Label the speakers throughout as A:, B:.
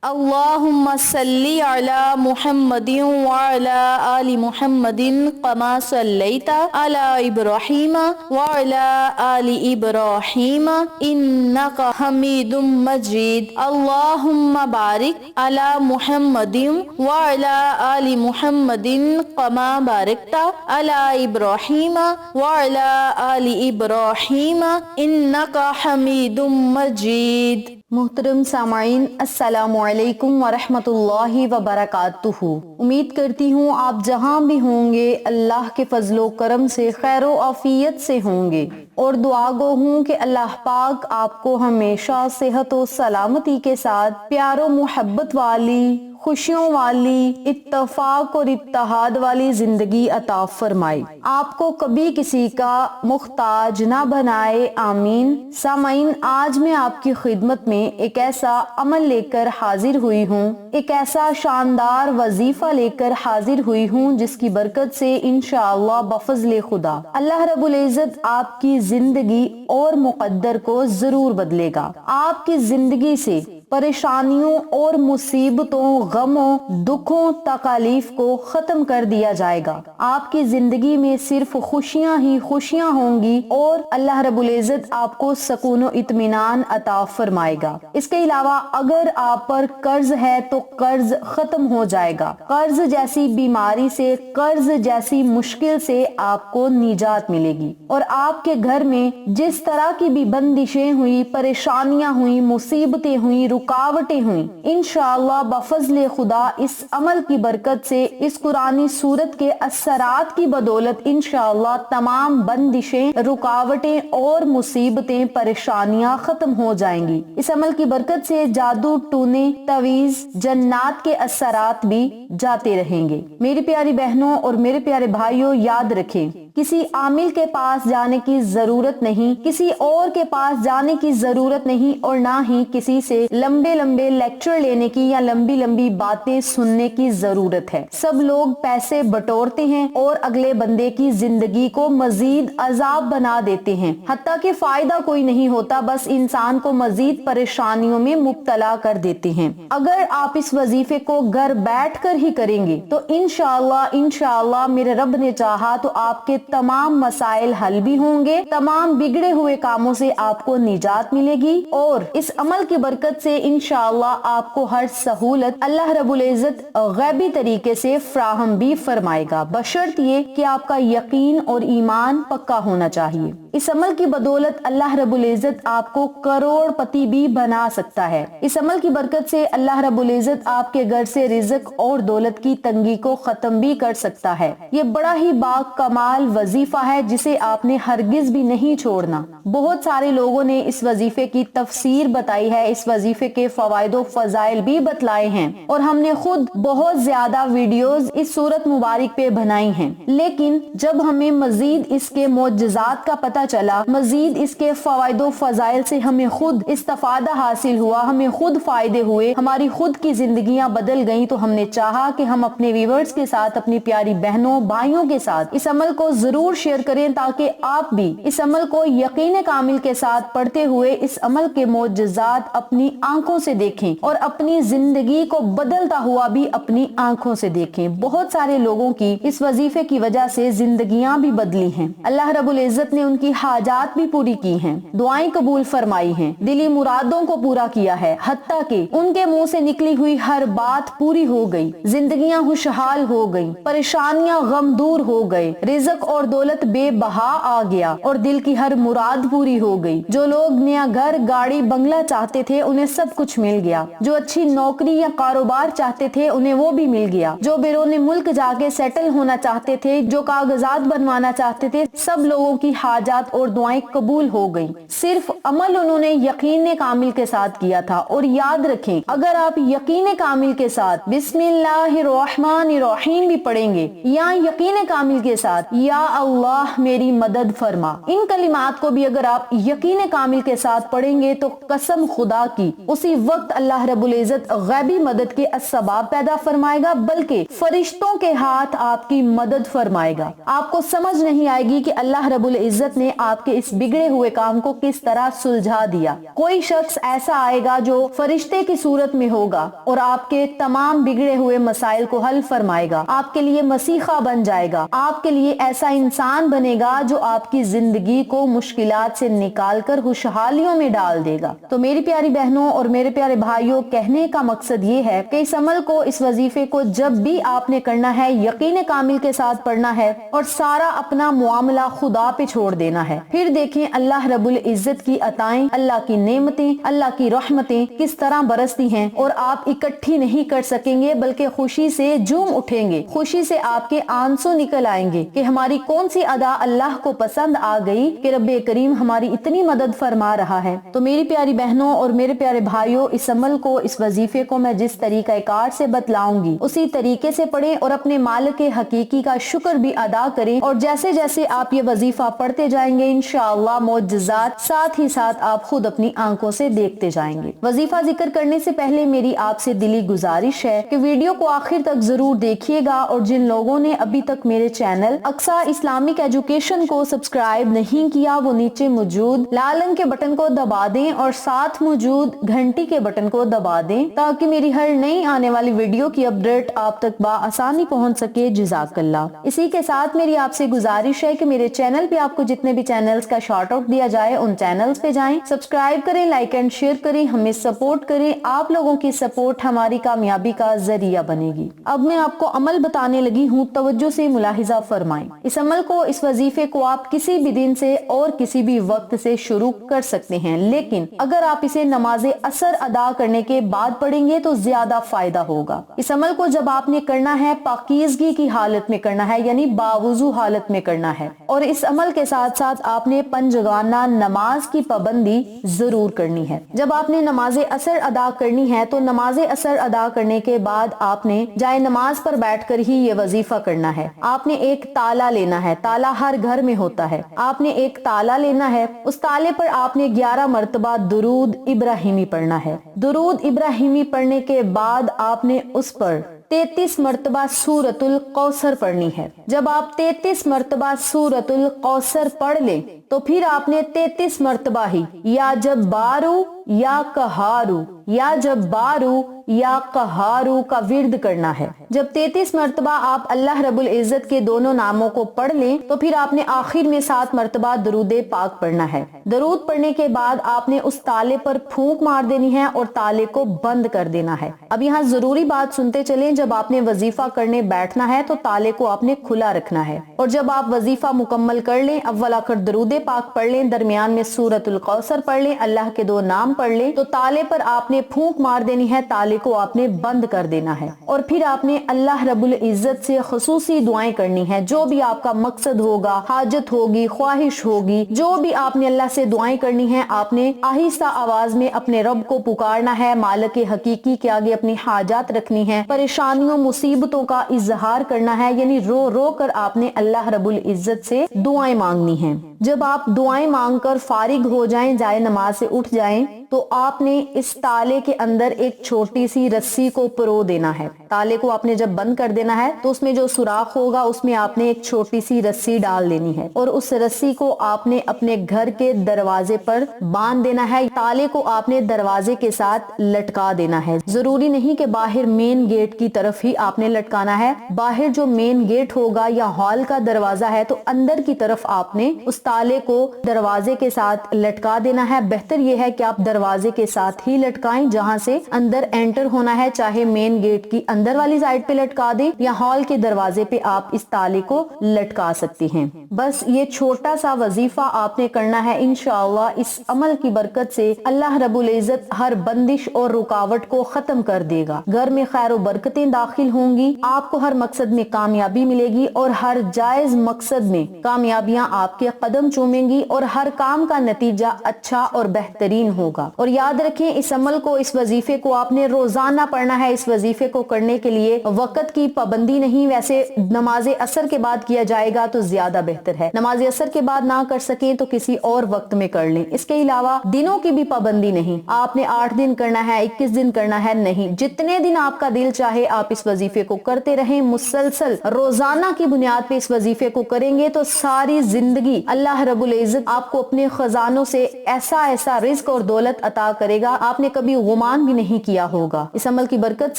A: اللهم صل على محمد وعلى آل محمد كما صليت على إبراهيم وعلى آل إبراهيم إنك حميد مجيد. اللهم بارك على محمد وعلى آل محمد كما باركت على إبراهيم وعلى آل إبراهيم إنك حميد مجيد. محترم سامعین، السلام علیکم ورحمۃ اللہ وبرکاتہ۔ امید کرتی ہوں آپ جہاں بھی ہوں گے اللہ کے فضل و کرم سے خیر و عافیت سے ہوں گے، اور دعا گو ہوں کہ اللہ پاک آپ کو ہمیشہ صحت و سلامتی کے ساتھ پیار و محبت والی، خوشیوں والی، اتفاق اور اتحاد والی زندگی عطا فرمائے، آپ کو کبھی کسی کا محتاج نہ بنائے، آمین۔ سامعین، آج میں آپ کی خدمت میں ایک ایسا عمل لے کر حاضر ہوئی ہوں، ایک ایسا شاندار وظیفہ لے کر حاضر ہوئی ہوں جس کی برکت سے انشاءاللہ بفضل خدا اللہ رب العزت آپ کی زندگی اور مقدر کو ضرور بدلے گا۔ آپ کی زندگی سے پریشانیوں اور مصیبتوں، غموں، دکھوں، تکالیف کو ختم کر دیا جائے گا۔ آپ کی زندگی میں صرف خوشیاں ہی خوشیاں ہوں گی اور اللہ رب العزت آپ کو سکون و اطمینان عطا فرمائے گا۔ اس کے علاوہ اگر آپ پر قرض ہے تو قرض ختم ہو جائے گا۔ قرض جیسی بیماری سے، قرض جیسی مشکل سے آپ کو نجات ملے گی، اور آپ کے گھر میں جس طرح کی بھی بندشیں ہوئی، پریشانیاں ہوئی، مصیبتیں ہوئی، رکاوٹیں ہوئیں، انشاءاللہ بفضل خدا اس عمل کی برکت سے، اس قرآنی سورت کے اثرات کی بدولت انشاءاللہ تمام بندشیں، رکاوٹیں اور مصیبتیں، پریشانیاں ختم ہو جائیں گی۔ اس عمل کی برکت سے جادو، ٹونے، تویز، جنات کے اثرات بھی جاتے رہیں گے۔ میری پیاری بہنوں اور میرے پیارے بھائیوں، یاد رکھیں، کسی عامل کے پاس جانے کی ضرورت نہیں، کسی اور کے پاس جانے کی ضرورت نہیں، اور نہ ہی کسی سے لمبے لمبے لیکچر لینے کی یا لمبی لمبی باتیں سننے کی ضرورت ہے۔ سب لوگ پیسے بٹورتے ہیں اور اگلے بندے کی زندگی کو مزید عذاب بنا دیتے ہیں، حتیٰ کہ فائدہ کوئی نہیں ہوتا، بس انسان کو مزید پریشانیوں میں مبتلا کر دیتے ہیں۔ اگر آپ اس وظیفے کو گھر بیٹھ کر ہی کریں گے تو انشاءاللہ میرے رب نے چاہا تو آپ کے تمام مسائل حل بھی ہوں گے، تمام بگڑے ہوئے کاموں سے آپ کو نجات ملے گی، اور اس عمل کی برکت سے انشاءاللہ آپ کو ہر سہولت اللہ رب العزت غیبی طریقے سے فراہم بھی فرمائے گا، بشرط یہ کہ آپ کا یقین اور ایمان پکا ہونا چاہیے۔ اس عمل کی بدولت اللہ رب العزت آپ کو کروڑ پتی بھی بنا سکتا ہے۔ اس عمل کی برکت سے اللہ رب العزت آپ کے گھر سے رزق اور دولت کی تنگی کو ختم بھی کر سکتا ہے۔ یہ بڑا ہی با کمال وظیفہ ہے جسے آپ نے ہرگز بھی نہیں چھوڑنا۔ بہت سارے لوگوں نے اس وظیفے کی تفسیر بتائی ہے، اس وظیفے کے فوائد و فضائل بھی بتلائے ہیں، اور ہم نے خود بہت زیادہ ویڈیوز اس سورت مبارک پہ بنائی ہیں، لیکن جب ہمیں مزید اس کے معجزات کا پتہ چلا، مزید اس کے فوائد و فضائل سے ہمیں خود استفادہ حاصل ہوا، ہمیں خود فائدے ہوئے، ہماری خود کی زندگیاں بدل گئیں، تو ہم نے چاہا کہ ہم اپنے ویورز کے ساتھ، اپنی پیاری بہنوں بھائیوں کے ساتھ اس عمل کو ضرور شیئر کریں، تاکہ آپ بھی اس عمل کو یقین کامل کے ساتھ پڑھتے ہوئے اس عمل کے معجزات اپنی آنکھوں سے دیکھیں، اور اپنی زندگی کو بدلتا ہوا بھی اپنی آنکھوں سے دیکھیں۔ بہت سارے لوگوں کی اس وظیفے کی وجہ سے زندگیاں بھی بدلی ہیں، اللہ رب العزت نے ان کی حاجات بھی پوری کی ہیں، دعائیں قبول فرمائی ہیں، دلی مرادوں کو پورا کیا ہے، حتیٰ کہ ان کے منہ سے نکلی ہوئی ہر بات پوری ہو گئی، زندگیاں خوشحال ہو گئی، پریشانیاں غم دور ہو گئے، رزق اور دولت بے بہا آ گیا، اور دل کی ہر مراد پوری ہو گئی۔ جو لوگ نیا گھر، گاڑی، بنگلہ چاہتے تھے انہیں سب کچھ مل گیا، جو اچھی نوکری یا کاروبار چاہتے تھے انہیں وہ بھی مل گیا، جو بیرون ملک جا کے سیٹل ہونا چاہتے تھے، جو کاغذات بنوانا چاہتے تھے، سب لوگوں کی حاجات اور دعائیں قبول ہو گئی۔ صرف عمل انہوں نے یقین کامل کے ساتھ کیا تھا۔ اور یاد رکھیں، اگر آپ یقین کامل کے ساتھ بسم اللہ الرحمن الرحیم بھی پڑھیں گے، یا یقین کامل کے ساتھ یا یا اللہ میری مدد فرما۔ ان کلمات کو بھی اگر آپ یقین کامل کے ساتھ پڑھیں گے تو قسم خدا کی اسی وقت اللہ رب العزت غیبی مدد کے اسباب پیدا فرمائے گا، بلکہ فرشتوں کے ہاتھ آپ کی مدد فرمائے گا۔ آپ کو سمجھ نہیں آئے گی کہ اللہ رب العزت نے آپ کے اس بگڑے ہوئے کام کو کس طرح سلجھا دیا۔ کوئی شخص ایسا آئے گا جو فرشتے کی صورت میں ہوگا اور آپ کے تمام بگڑے ہوئے مسائل کو حل فرمائے گا، آپ کے لیے مسیحا بن جائے گا، آپ کے لیے ایسا انسان بنے گا جو آپ کی زندگی کو مشکلات سے نکال کر خوشحالیوں میں ڈال دے گا۔ تو میری پیاری بہنوں اور میرے پیارے بھائیوں، کہنے کا مقصد یہ ہے کہ اس عمل کو، اس وظیفے کو جب بھی آپ نے کرنا ہے یقین کامل کے ساتھ پڑھنا ہے اور سارا اپنا معاملہ خدا پہ چھوڑ دینا ہے۔ پھر دیکھیں اللہ رب العزت کی عطائیں، اللہ کی نعمتیں، اللہ کی رحمتیں کس طرح برستی ہیں، اور آپ اکٹھی نہیں کر سکیں گے بلکہ خوشی سے جھوم اٹھیں گے، خوشی سے آپ کے آنسو نکل آئیں گے کہ ہماری کون سی ادا اللہ کو پسند آ گئی کہ رب کریم ہماری اتنی مدد فرما رہا ہے۔ تو میری پیاری بہنوں اور میرے پیارے بھائیوں، اس عمل کو، اس وظیفے کو میں جس طریقہ کار سے بتلاؤں گی اسی طریقے سے پڑھیں اور اپنے مالک حقیقی کا شکر بھی ادا کریں، اور جیسے جیسے آپ یہ وظیفہ پڑھتے جائیں گے انشاءاللہ معجزات ساتھ ہی ساتھ آپ خود اپنی آنکھوں سے دیکھتے جائیں گے۔ وظیفہ ذکر کرنے سے پہلے میری آپ سے دلی گزارش ہے کہ ویڈیو کو آخر تک ضرور دیکھیے گا، اور جن لوگوں نے ابھی تک میرے چینل اقصیٰ اسلامک ایجوکیشن کو سبسکرائب نہیں کیا وہ نیچے موجود لال رنگ کے بٹن کو دبا دیں اور ساتھ موجود گھنٹی کے بٹن کو دبا دیں تاکہ میری ہر نئی آنے والی ویڈیو کی اپڈیٹ آپ تک بآسانی پہنچ سکے۔ جزاک اللہ۔ اسی کے ساتھ میری آپ سے گزارش ہے کہ میرے چینل پہ آپ کو جتنے بھی چینلز کا شارٹ آؤٹ دیا جائے ان چینلز پہ جائیں، سبسکرائب کریں، لائک اینڈ شیئر کریں، ہمیں سپورٹ کریں۔ آپ لوگوں کی سپورٹ ہماری کامیابی کا ذریعہ بنے گی۔ اب میں آپ کو عمل بتانے لگی ہوں، توجہ سے ملاحظہ فرمائیں۔ اس عمل کو، اس وظیفے کو آپ کسی بھی دن سے اور کسی بھی وقت سے شروع کر سکتے ہیں، لیکن اگر آپ اسے نماز عصر ادا کرنے کے بعد پڑھیں گے تو زیادہ فائدہ ہوگا۔ اس عمل کو جب آپ نے کرنا ہے پاکیزگی کی حالت میں کرنا ہے، یعنی باوضو حالت میں کرنا ہے، اور اس عمل کے ساتھ ساتھ آپ نے پنجگانہ نماز کی پابندی ضرور کرنی ہے۔ جب آپ نے نماز عصر ادا کرنی ہے تو نماز عصر ادا کرنے کے بعد آپ نے جائے نماز پر بیٹھ کر ہی یہ وظیفہ کرنا ہے۔ آپ نے ایک تالا لینا ہے، تالا ہر گھر میں ہوتا ہے، آپ نے ایک تالا لینا ہے، اس تالے پر آپ نے 11 مرتبہ درود ابراہیمی پڑھنا ہے۔ درود ابراہیمی پڑھنے کے بعد آپ نے اس پر 33 مرتبہ سورۃ الکوثر پڑھنی ہے۔ جب آپ 33 مرتبہ سورۃ الکوثر پڑھ لیں تو پھر آپ نے 33 مرتبہ ہی یا جبارو یا قہارو، یا جبارو یا قہارو کا ورد کرنا ہے۔ جب 33 مرتبہ آپ اللہ رب العزت کے دونوں ناموں کو پڑھ لیں تو پھر آپ نے آخر میں 7 مرتبہ درود پاک پڑھنا ہے۔ درود پڑھنے کے بعد آپ نے اس تالے پر پھونک مار دینی ہے اور تالے کو بند کر دینا ہے۔ اب یہاں ضروری بات سنتے چلیں، جب آپ نے وظیفہ کرنے بیٹھنا ہے تو تالے کو آپ نے کھلا رکھنا ہے، اور جب آپ وظیفہ مکمل کر لیں، اول آخر درود پاک پڑھ لیں، درمیان میں سورۃ الکوثر پڑھ لیں، اللہ کے 2 نام پڑھ لیں، تو تالے پر آپ نے پھونک مار دینی ہے، تالے کو آپ نے بند کر دینا ہے، اور پھر آپ نے اللہ رب العزت سے خصوصی دعائیں کرنی ہے۔ جو بھی آپ کا مقصد ہوگا، حاجت ہوگی، خواہش ہوگی، جو بھی آپ نے اللہ سے دعائیں کرنی ہیں، آپ نے آہستہ آواز میں اپنے رب کو پکارنا ہے، مالک حقیقی کے آگے اپنی حاجات رکھنی ہے، پریشانیوں مصیبتوں کا اظہار کرنا ہے، یعنی رو رو کر آپ نے اللہ رب العزت سے دعائیں مانگنی ہیں۔ جب آپ دعائیں مانگ کر فارغ ہو جائیں، جائے نماز سے اٹھ جائیں، تو آپ نے اس تالے کے اندر ایک چھوٹی سی رسی کو پرو دینا ہے۔ تالے کو آپ نے جب بند کر دینا ہے تو اس میں جو سوراخ ہوگا اس میں آپ نے ایک چھوٹی سی رسی ڈال دینی ہے، اور اس رسی کو آپ نے اپنے گھر کے دروازے پر باندھ دینا ہے۔ تالے کو آپ نے دروازے کے ساتھ لٹکا دینا ہے۔ ضروری نہیں کہ باہر مین گیٹ کی طرف ہی آپ نے لٹکانا ہے، باہر جو مین گیٹ ہوگا یا ہال کا دروازہ ہے تو اندر کی طرف آپ نے اس تالے کو دروازے کے ساتھ لٹکا دینا ہے۔ بہتر یہ ہے کہ آپ دروازے کے ساتھ ہی لٹکائیں جہاں سے اندر انٹر ہونا ہے، چاہے مین گیٹ کی اندر والی سائڈ پہ لٹکا دیں یا ہال کے دروازے پہ آپ اس تالے کو لٹکا سکتی ہیں۔ بس یہ چھوٹا سا وظیفہ آپ نے کرنا ہے، انشاءاللہ اس عمل کی برکت سے اللہ رب العزت ہر بندش اور رکاوٹ کو ختم کر دے گا، گھر میں خیر و برکتیں داخل ہوں گی، آپ کو ہر مقصد میں کامیابی ملے گی اور ہر جائز مقصد میں کامیابیاں آپ کے قدم چومیں گی اور ہر کام کا نتیجہ اچھا اور بہترین ہوگا۔ اور یاد رکھیں اس عمل کو، اس وظیفے کو آپ نے روزانہ پڑھنا ہے۔ اس وظیفے کو کرنے
B: پڑھنے کے لیے وقت کی پابندی نہیں، ویسے نماز عصر کے بعد کیا جائے گا تو زیادہ بہتر ہے۔ نماز عصر کے بعد نہ کر سکیں تو کسی اور وقت میں کر لیں۔ اس کے علاوہ دنوں کی بھی پابندی نہیں، آپ نے 8 دن کرنا ہے، 21 دن کرنا ہے، نہیں، جتنے دن آپ کا دل چاہے آپ اس وظیفے کو کرتے رہیں، مسلسل روزانہ کی بنیاد پہ اس وظیفے کو کریں گے تو ساری زندگی اللہ رب العزت آپ کو اپنے خزانوں سے ایسا ایسا رزق اور دولت عطا کرے گا، آپ نے کبھی گمان بھی نہیں کیا ہوگا۔ اس عمل کی برکت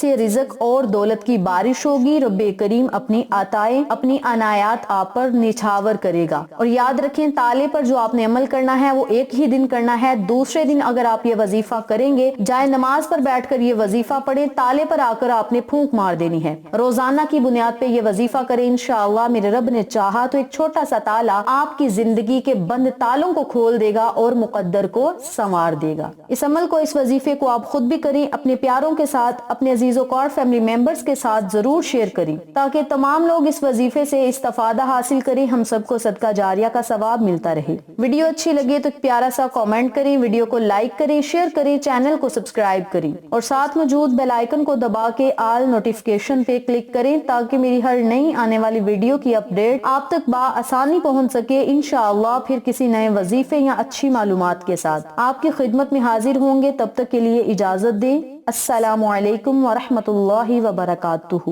B: سے رزق اور دولت کی بارش ہوگی، رب کریم اپنی عطائیں، اپنی عنایات آپ پر نچھاور کرے گا۔ اور یاد رکھیں تالے پر جو آپ نے عمل کرنا ہے وہ ایک ہی دن کرنا ہے، دوسرے دن اگر آپ یہ وظیفہ کریں گے، جائے نماز پر بیٹھ کر یہ وظیفہ پڑھیں، تالے پر آ کر آپ نے پھونک مار دینی ہے۔ روزانہ کی بنیاد پہ یہ وظیفہ کریں، انشاءاللہ میرے رب نے چاہا تو ایک چھوٹا سا تالا آپ کی زندگی کے بند تالوں کو کھول دے گا اور مقدر کو سنوار دے گا۔ اس عمل کو، اس وظیفے کو آپ خود بھی کریں، اپنے پیاروں کے ساتھ، اپنے عزیز و کار فیملی ممبرز کے ساتھ ضرور شیئر کریں تاکہ تمام لوگ اس وظیفے سے استفادہ حاصل کریں، ہم سب کو صدقہ جاریہ کا ثواب ملتا رہے۔ ویڈیو اچھی لگے تو ایک پیارا سا کامنٹ کریں، ویڈیو کو لائک کریں، شیئر کریں، چینل کو سبسکرائب کریں اور ساتھ موجود بیل آئیکن کو دبا کے آل نوٹیفیکیشن پہ کلک کریں تاکہ میری ہر نئی آنے والی ویڈیو کی اپڈیٹ آپ تک بآسانی پہنچ سکے۔ انشاءاللہ پھر کسی نئے وظیفے یا اچھی معلومات کے ساتھ آپ کی خدمت میں حاضر ہوں گے، تب تک کے لیے اجازت دیں۔ السلام علیکم ورحمۃ اللہ وبرکاتہ۔